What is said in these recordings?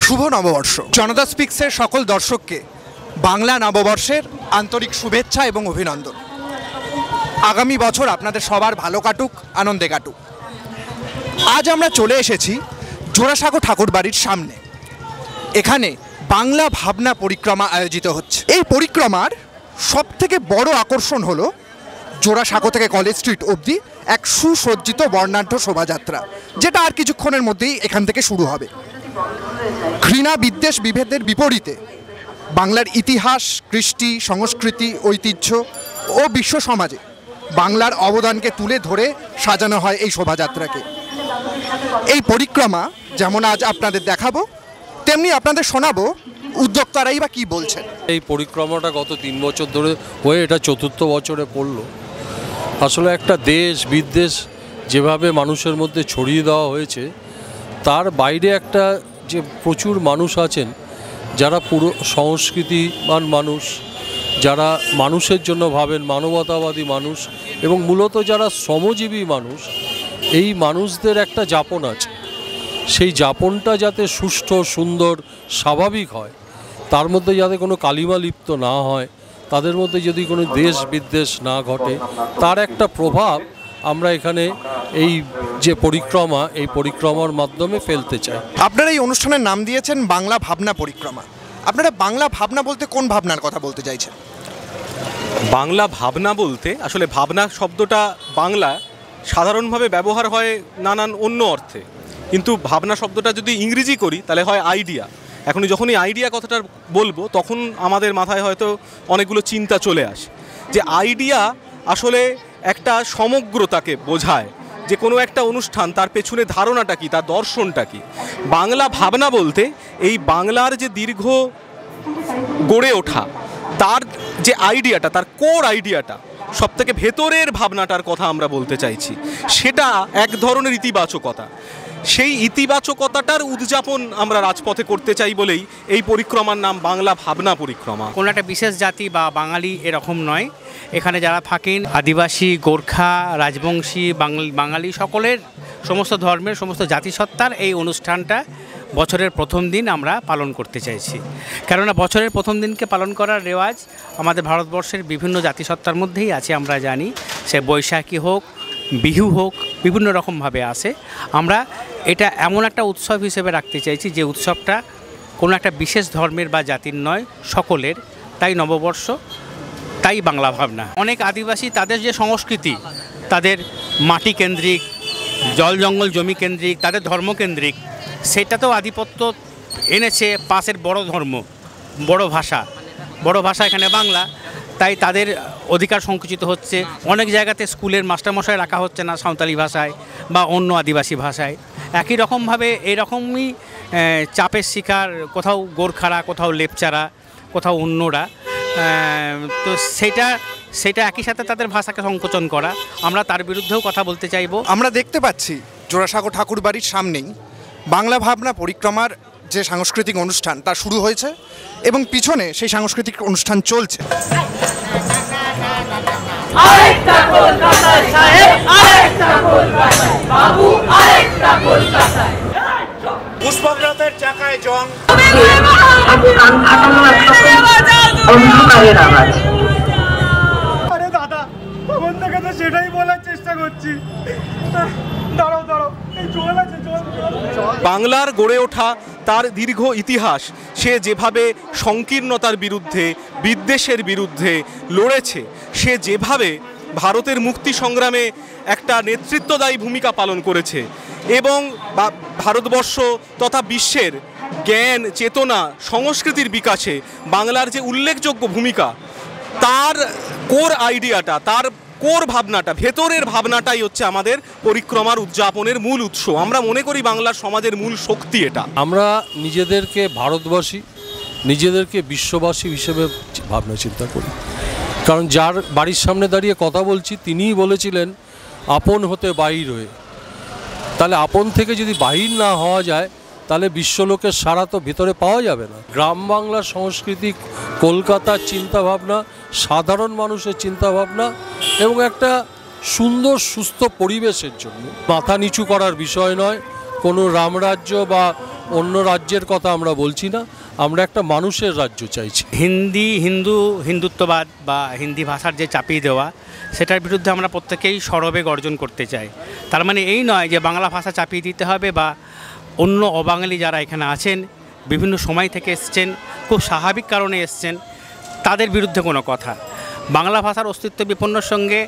শুভ নববর্ষ। জনতা স্পিক্সের সকল দর্শককে বাংলা নববর্ষের আন্তরিক শুভেচ্ছা এবং অভিনন্দন। আগামী বছর আপনাদের সবার ভালো কাটুক, আনন্দে কাটুক। আজ আমরা চলে এসেছি জোড়াসাঁকো ঠাকুরবাড়ির সামনে। এখানে বাংলা ভাবনা পরিক্রমা আয়োজিত হচ্ছে। এই পরিক্রমার সবথেকে বড় আকর্ষণ হলো জোড়াসাঁকো থেকে কলেজ স্ট্রিট অবধি এক সুসজ্জিত বর্ণাঢ্য শোভাযাত্রা, যেটা আর কিছুক্ষণের মধ্যেই এখান থেকে শুরু হবে। ঘৃণা বিদ্বেষ বিভেদের বিপরীতে বাংলার ইতিহাস, কৃষ্টি, সংস্কৃতি, ঐতিহ্য ও বিশ্ব সমাজে বাংলার অবদানকে তুলে ধরে সাজানো হয় এই শোভাযাত্রাকে। এই পরিক্রমা যেমন আজ আপনাদের দেখাবো, তেমনি আপনাদের শোনাবো উদ্যোক্তারাই বা কী বলছেন। এই পরিক্রমাটা গত 3 বছর ধরে হয়ে এটা 4র্থ বছরে পড়ল। আসলে একটা দেশ বিদ্বেষ যেভাবে মানুষের মধ্যে ছড়িয়ে দেওয়া হয়েছে, তার বাইরে একটা যে প্রচুর মানুষ আছেন যারা পুরো সংস্কৃতিবান মানুষ, যারা মানুষের জন্য ভাবেন, মানবতাবাদী মানুষ এবং মূলত যারা শ্রমজীবী মানুষ, এই মানুষদের একটা যাপন আছে। সেই যাপনটা যাতে সুষ্ঠু, সুন্দর, স্বাভাবিক হয়, তার মধ্যে যাতে কোনো কালিমা লিপ্ত না হয়, তাদের মধ্যে যদি কোনো দেশ বিদ্বেষ না ঘটে, তার একটা প্রভাব আমরা এখানে এই যে পরিক্রমা, এই পরিক্রমার মাধ্যমে ফেলতে চাই। আপনারা এই অনুষ্ঠানের নাম দিয়েছেন বাংলা ভাবনা পরিক্রমা। আপনারা বাংলা ভাবনা বলতে কোন ভাবনার কথা বলতে চাইছেন? বাংলা ভাবনা বলতে আসলে ভাবনা শব্দটা বাংলা সাধারণভাবে ব্যবহার হয় নানান অন্য অর্থে, কিন্তু ভাবনা শব্দটা যদি ইংরেজি করি তাহলে হয় আইডিয়া। এখন যখনই আইডিয়া কথাটা বলবো তখন আমাদের মাথায় হয়তো অনেকগুলো চিন্তা চলে আসে যে আইডিয়া আসলে একটা সমগ্রতাকে বোঝায়, যে কোনো একটা অনুষ্ঠান তার পেছনে ধারণাটা কী, তার দর্শনটা কী। বাংলা ভাবনা বলতে এই বাংলার যে দীর্ঘ গড়ে ওঠা, তার যে আইডিয়াটা, তার কোর আইডিয়াটা, সবথেকে ভেতরের ভাবনাটার কথা আমরা বলতে চাইছি। সেটা এক ধরনের ইতিবাচকতা। সেই ইতিবাচকতাটার উদযাপন আমরা রাজপথে করতে চাই বলেই এই পরিক্রমার নাম বাংলা ভাবনা পরিক্রমা। কোনো একটা বিশেষ জাতি বা বাঙালি এরকম নয়, এখানে যারা থাকেন আদিবাসী, গোর্খা, রাজবংশী, বাঙালি সকলের, সমস্ত ধর্মের, সমস্ত জাতিসত্তার এই অনুষ্ঠানটা বছরের প্রথম দিন আমরা পালন করতে চাইছি। কেননা বছরের প্রথম দিনকে পালন করার রেওয়াজ আমাদের ভারতবর্ষের বিভিন্ন জাতিসত্তার মধ্যেই আছে, আমরা জানি। সে বৈশাখী হোক, বিহু হোক, বিভিন্ন রকমভাবে আসে। আমরা এটা এমন একটা উৎসব হিসেবে রাখতে চাইছি যে উৎসবটা কোনো একটা বিশেষ ধর্মের বা জাতির নয়, সকলের। তাই নববর্ষ, তাই বাংলা ভাবনা। অনেক আদিবাসী তাদের যে সংস্কৃতি, তাদের মাটি কেন্দ্রিক, জল জঙ্গল জমি কেন্দ্রিক, তাদের ধর্মকেন্দ্রিক, সেটাতেও আধিপত্য এনেছে পাশের বড় ধর্ম, বড় ভাষা এখানে বাংলা। তাই তাদের অধিকার সংকুচিত হচ্ছে। অনেক জায়গাতে স্কুলের মাস্টারমশাই রাখা হচ্ছে না সাঁওতালি ভাষায় বা অন্য আদিবাসী ভাষায়। একই রকমভাবে এরকমই চাপের শিকার কোথাও গোর্খারা, কোথাও লেপচারা, কোথাও অন্যরা। তো সেটা একই সাথে তাদের ভাষাকে সংকোচন করা, আমরা তার বিরুদ্ধেও কথা বলতে চাইব। আমরা দেখতে পাচ্ছি জোড়াসাঁকো ঠাকুরবাড়ির সামনেই বাংলা ভাবনা পরিক্রমার যে সাংস্কৃতিক অনুষ্ঠান তা শুরু হয়েছে এবং পিছনে সেই সাংস্কৃতিক অনুষ্ঠান চলছে। পুষ্পব্রতের চাকায় জং, আরে দাদা তখন থেকে তো সেটাই বলার চেষ্টা করছি। বাংলার গড়ে ওঠা তার দীর্ঘ ইতিহাস, সে যেভাবে সংকীর্ণতার বিরুদ্ধে, বিদ্বেষের বিরুদ্ধে লড়েছে, সে যেভাবে ভারতের মুক্তি সংগ্রামে একটা নেতৃত্বদায়ী ভূমিকা পালন করেছে এবং ভারতবর্ষ তথা বিশ্বের জ্ঞান, চেতনা, সংস্কৃতির বিকাশে বাংলার যে উল্লেখযোগ্য ভূমিকা, তার কোর আইডিয়াটা, তার কোর ভাবনাটা, ভেতরের ভাবনাটাই হচ্ছে আমাদের পরিক্রমার উদযাপনের মূল উৎস। আমরা মনে করি বাংলার সমাজের মূল শক্তি এটা। আমরা নিজেদেরকে ভারতবাসী, নিজেদেরকে বিশ্ববাসী হিসেবে ভাবনা চিন্তা করি। কারণ যার বাড়ির সামনে দাঁড়িয়ে কথা বলছি তিনিই বলেছিলেন আপন হতে বাহির হয়ে। তাহলে আপন থেকে যদি বাহির না হওয়া যায় তাহলে বিশ্বলোকের সারা তো ভিতরে পাওয়া যাবে না। গ্রাম বাংলার সংস্কৃতি, কলকাতার চিন্তাভাবনা, সাধারণ মানুষের চিন্তাভাবনা এবং একটা সুন্দর সুস্থ পরিবেশের জন্য মাথা নিচু করার বিষয় নয়, কোনো রামরাজ্য বা অন্য রাজ্যের কথা আমরা বলছি না, আমরা একটা মানুষের রাজ্য চাইছি। হিন্দুত্ববাদ বা হিন্দি ভাষার যে চাপিয়ে দেওয়া, সেটার বিরুদ্ধে আমরা প্রত্যেকেই সরবে গর্জন করতে চাই। তার মানে এই নয় যে বাংলা ভাষা চাপিয়ে দিতে হবে বা অন্য অবাঙালি যারা এখানে আছেন, বিভিন্ন সময় থেকে এসছেন, খুব স্বাভাবিক কারণে এসছেন, তাদের বিরুদ্ধে কোনো কথা। বাংলা ভাষার অস্তিত্ব বিপন্নর সঙ্গে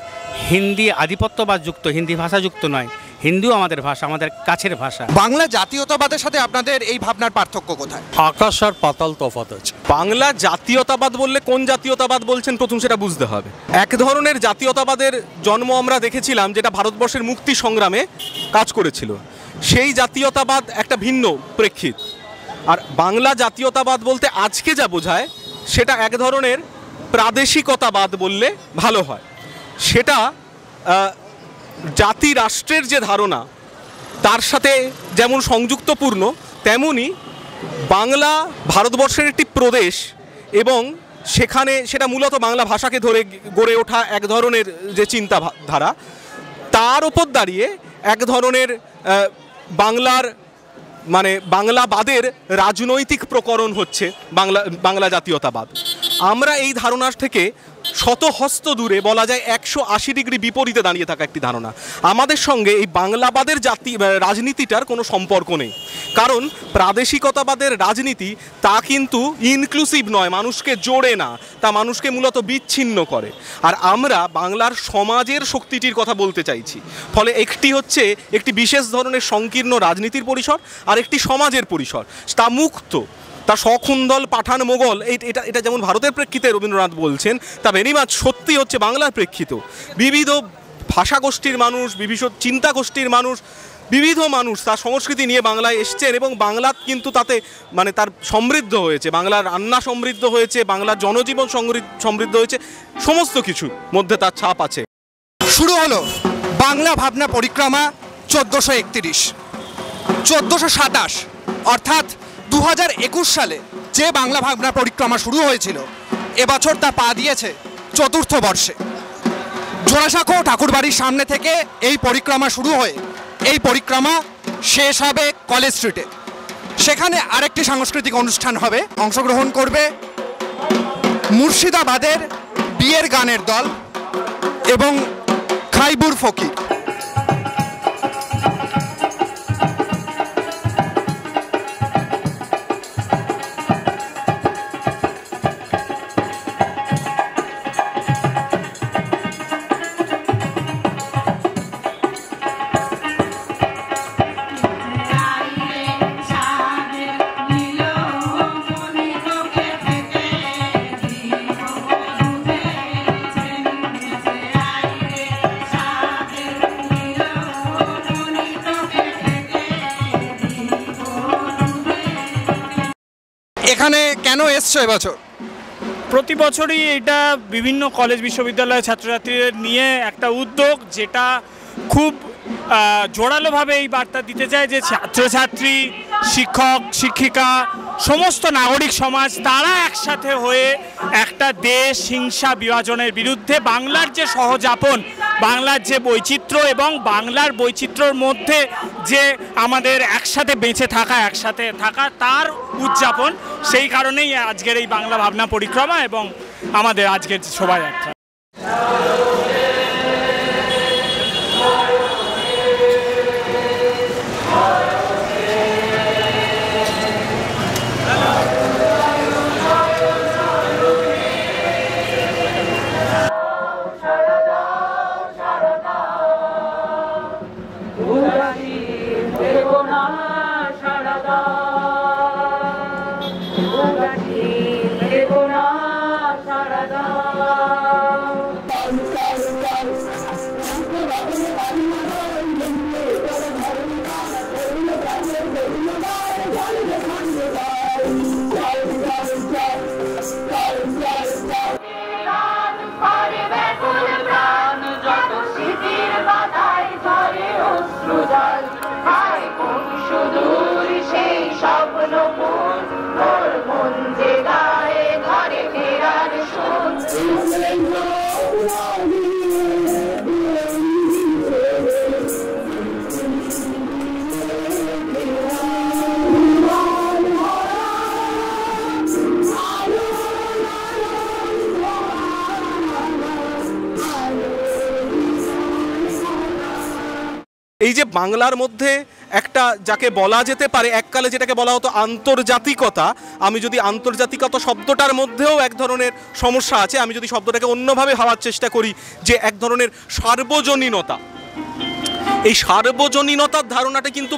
হিন্দি আধিপত্যবাদ যুক্ত, হিন্দি ভাষা যুক্ত নয়। হিন্দিও আমাদের ভাষা, আমাদের কাছের ভাষা। বাংলা জাতীয়তাবাদের সাথে আপনাদের এই ভাবনার পার্থক্য কোথায়? আকাশ আর পাতাল তফাৎ আছে। বাংলা জাতীয়তাবাদ বললে কোন জাতীয়তাবাদ বলছেন প্রথম সেটা বুঝতে হবে। এক ধরনের জাতীয়তাবাদের জন্ম আমরা দেখেছিলাম যেটা ভারতবর্ষের মুক্তি সংগ্রামে কাজ করেছিল, সেই জাতীয়তাবাদ একটা ভিন্ন প্রেক্ষিত। আর বাংলা জাতীয়তাবাদ বলতে আজকে যা বোঝায় সেটা এক ধরনের প্রাদেশিকতাবাদ বললে ভালো হয়। সেটা জাতি রাষ্ট্রের যে ধারণা তার সাথে যেমন সংযুক্তপূর্ণ, তেমনি বাংলা ভারতবর্ষের একটি প্রদেশ এবং সেখানে সেটা মূলত বাংলা ভাষাকে ধরে গড়ে ওঠা এক ধরনের যে চিন্তাধারা, তার ওপর দাঁড়িয়ে এক ধরনের বাংলার মানে বাংলাবাদের রাজনৈতিক প্রকরণ হচ্ছে বাংলা জাতীয়তাবাদ। আমরা এই ধারণার থেকে শত হস্ত দূরে, বলা যায় 180 ডিগ্রি বিপরীতে দাঁড়িয়ে থাকা একটি ধারণা। আমাদের সঙ্গে এই বাংলাবাদের রাজনীতিটার কোনো সম্পর্ক নেই, কারণ প্রাদেশিকতাবাদের রাজনীতি তা কিন্তু ইনক্লুসিভ নয়, মানুষকে জোড়ে না, তা মানুষকে মূলত বিচ্ছিন্ন করে। আর আমরা বাংলার সমাজের শক্তিটির কথা বলতে চাইছি। ফলে একটি হচ্ছে একটি বিশেষ ধরনের সংকীর্ণ রাজনীতির পরিসর, আর একটি সমাজের পরিসর, তা মুক্ত, তা শকুন্তল পাঠান মোগল। এটা যেমন ভারতের প্রেক্ষিতে রবীন্দ্রনাথ বলছেন, তা ভেরি মাচ সত্যি হচ্ছে বাংলার প্রেক্ষিত। বিবিধ ভাষাগোষ্ঠীর মানুষ, বিবিধ চিন্তা গোষ্ঠীর মানুষ, বিবিধ মানুষ তার সংস্কৃতি নিয়ে বাংলায় এসছেন এবং বাংলা কিন্তু তাতে মানে তার সমৃদ্ধ হয়েছে, বাংলার রান্না সমৃদ্ধ হয়েছে, বাংলার জনজীবন সমৃদ্ধ হয়েছে, সমস্ত কিছুর মধ্যে তার ছাপ আছে। শুরু হলো বাংলা ভাবনা পরিক্রমা 1431, 1427 অর্থাৎ 2021 সালে যে বাংলা ভাবনা পরিক্রমা শুরু হয়েছিল, এবছর তা পা দিয়েছে 4র্থ বর্ষে। জোড়াসাঁকো ঠাকুরবাড়ির সামনে থেকে এই পরিক্রমা শুরু হয়ে এই পরিক্রমা শেষ হবে কলেজ স্ট্রিটে। সেখানে আরেকটি সাংস্কৃতিক অনুষ্ঠান হবে, অংশগ্রহণ করবে মুর্শিদাবাদের বিয়ের গানের দল এবং খাইবুর ফকির। এখানে কেন এসছো এবছর? প্রতি বছরই এটা বিভিন্ন কলেজ বিশ্ববিদ্যালয়ের ছাত্রছাত্রীদের নিয়ে একটা উদ্যোগ, যেটা খুব জোরালোভাবে এই বার্তা দিতে চায় যে ছাত্রছাত্রী, শিক্ষক, শিক্ষিকা, সমস্ত নাগরিক সমাজ তারা একসাথে হয়ে একটা দেশ হিংসা বিভাজনের বিরুদ্ধে বাংলার যে সহযাপন, বাংলার যে বৈচিত্র্য এবং বাংলার বৈচিত্র্যর মধ্যে যে আমাদের একসাথে বেঁচে থাকা, একসাথে থাকা, তার উদযাপন। সেই কারণেই আজকের এই বাংলা ভাবনা পরিক্রমা এবং আমাদের আজকের শোভাযাত্রা। এই যে বাংলার মধ্যে একটা যাকে বলা যেতে পারে এককালে যেটাকে বলা হতো আন্তর্জাতিকতা, আমি যদি আন্তর্জাতিকতা শব্দটার মধ্যেও এক ধরনের সমস্যা আছে, আমি যদি শব্দটাকে অন্যভাবে ভাবার চেষ্টা করি যে এক ধরনের সার্বজনীনতা, এই সার্বজনীনতার ধারণাটা কিন্তু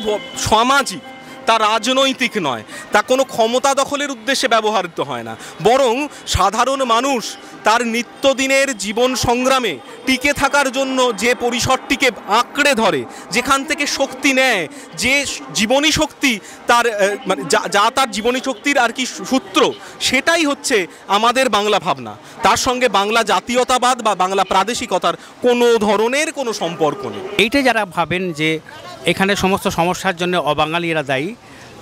সামাজিক, তা রাজনৈতিক নয়, তা কোনো ক্ষমতা দখলের উদ্দেশ্যে ব্যবহৃত হয় না, বরং সাধারণ মানুষ তার নিত্যদিনের জীবন সংগ্রামে টিকে থাকার জন্য যে পরিসরটিকে আঁকড়ে ধরে, যেখান থেকে শক্তি নেয়, যে জীবনী শক্তি তার মানে যা তার জীবনী শক্তির আর কি সূত্র, সেটাই হচ্ছে আমাদের বাংলা ভাবনা। তার সঙ্গে বাংলা জাতীয়তাবাদ বা বাংলা প্রাদেশিকতার কোনো ধরনের কোনো সম্পর্ক নেই। এইটা যারা ভাবেন যে এখানে সমস্ত সমস্যার জন্য অবাঙালিরা দায়ী,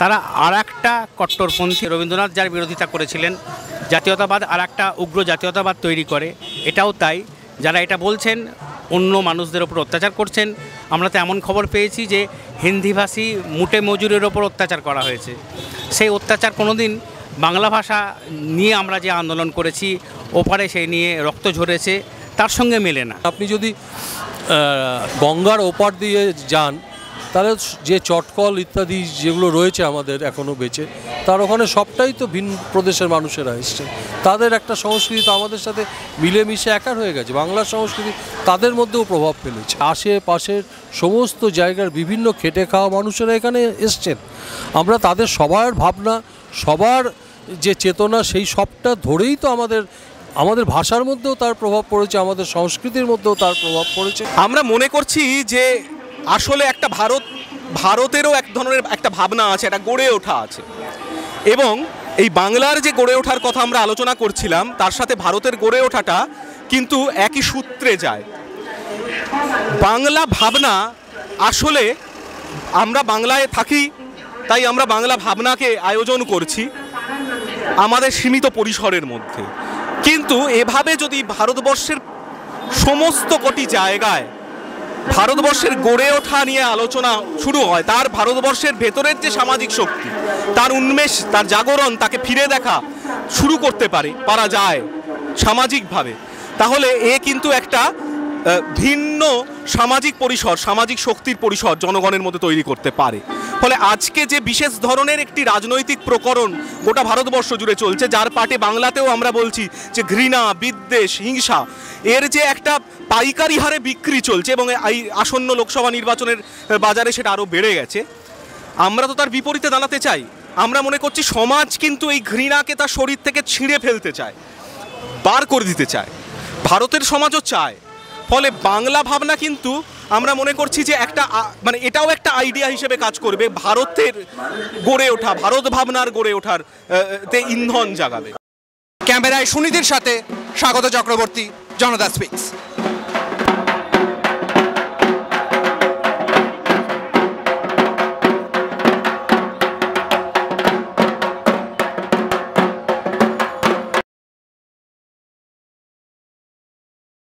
তারা আর একটা কট্টরপন্থী, রবীন্দ্রনাথ যার বিরোধিতা করেছিলেন, জাতীয়তাবাদ আর একটা উগ্র জাতীয়তাবাদ তৈরি করে, এটাও তাই। যারা এটা বলছেন অন্য মানুষদের ওপর অত্যাচার করছেন। আমরা তো এমন খবর পেয়েছি যে হিন্দিভাষী মুটে মজুরের ওপর অত্যাচার করা হয়েছে। সেই অত্যাচার কোনোদিন বাংলা ভাষা নিয়ে আমরা যে আন্দোলন করেছি ওপারে সেই নিয়ে রক্ত ঝরেছে, তার সঙ্গে মেলে না। আপনি যদি গঙ্গার ওপার দিয়ে যান, তাহলে যে চটকল ইত্যাদি যেগুলো রয়েছে আমাদের এখনও বেঁচে, তার ওখানে সবটাই তো ভিন্ন প্রদেশের মানুষেরা এসছে। তাদের একটা সংস্কৃতি তো আমাদের সাথে মিলেমিশে একার হয়ে গেছে। বাংলার সংস্কৃতি তাদের মধ্যেও প্রভাব ফেলেছে। আশেপাশের সমস্ত জায়গার বিভিন্ন খেটে খাওয়া মানুষেরা এখানে এসছেন। আমরা তাদের সবার ভাবনা, সবার যে চেতনা, সেই সবটা ধরেই তো আমাদের ভাষার মধ্যেও তার প্রভাব পড়েছে, আমাদের সংস্কৃতির মধ্যেও তার প্রভাব পড়েছে। আমরা মনে করছি যে আসলে একটা ভারতেরও এক ধরনের একটা ভাবনা আছে, একটা গড়ে ওঠা আছে, এবং এই বাংলার যে গড়ে ওঠার কথা আমরা আলোচনা করছিলাম, তার সাথে ভারতের গড়ে ওঠাটা কিন্তু একই সূত্রে যায়। বাংলা ভাবনা আসলে, আমরা বাংলায় থাকি তাই আমরা বাংলা ভাবনাকে আয়োজন করছি আমাদের সীমিত পরিসরের মধ্যে, কিন্তু এভাবে যদি ভারতবর্ষের সমস্ত কটি জায়গায় ভারতবর্ষের গড়ে ওঠা নিয়ে আলোচনা শুরু হয়, তার ভারতবর্ষের ভেতরের যে সামাজিক শক্তি, তার উন্মেষ, তার জাগরণ, তাকে ফিরে দেখা শুরু করতে পারা যায় সামাজিকভাবে, তাহলে এ কিন্তু একটা ভিন্ন সামাজিক পরিসর, সামাজিক শক্তির পরিসর জনগণের মধ্যে তৈরি করতে পারে। ফলে আজকে যে বিশেষ ধরনের একটি রাজনৈতিক প্রকরণ গোটা ভারতবর্ষ জুড়ে চলছে, যার পাটে বাংলাতেও আমরা বলছি যে ঘৃণা, বিদ্বেষ, হিংসা, এর যে একটা পাইকারি হারে বিক্রি চলছে এবং এই আসন্ন লোকসভা নির্বাচনের বাজারে সেটা আরও বেড়ে গেছে, আমরা তো তার বিপরীতে দাঁড়াতে চাই। আমরা মনে করছি সমাজ কিন্তু এই ঘৃণাকে তার শরীর থেকে ছিঁড়ে ফেলতে চায়, বার করে দিতে চায়, ভারতের সমাজও চায়। ফলে বাংলা ভাবনা কিন্তু আমরা মনে করছি যে একটা মানে এটাও একটা আইডিয়া হিসেবে কাজ করবে, ভারতের গড়ে ওঠা, ভারত ভাবনার গড়ে ওঠার তে ইন্ধন জাগাবে। ক্যামেরায় সুনীতির সাথে স্বাগত চক্রবর্তী, জনতা স্পিক্স।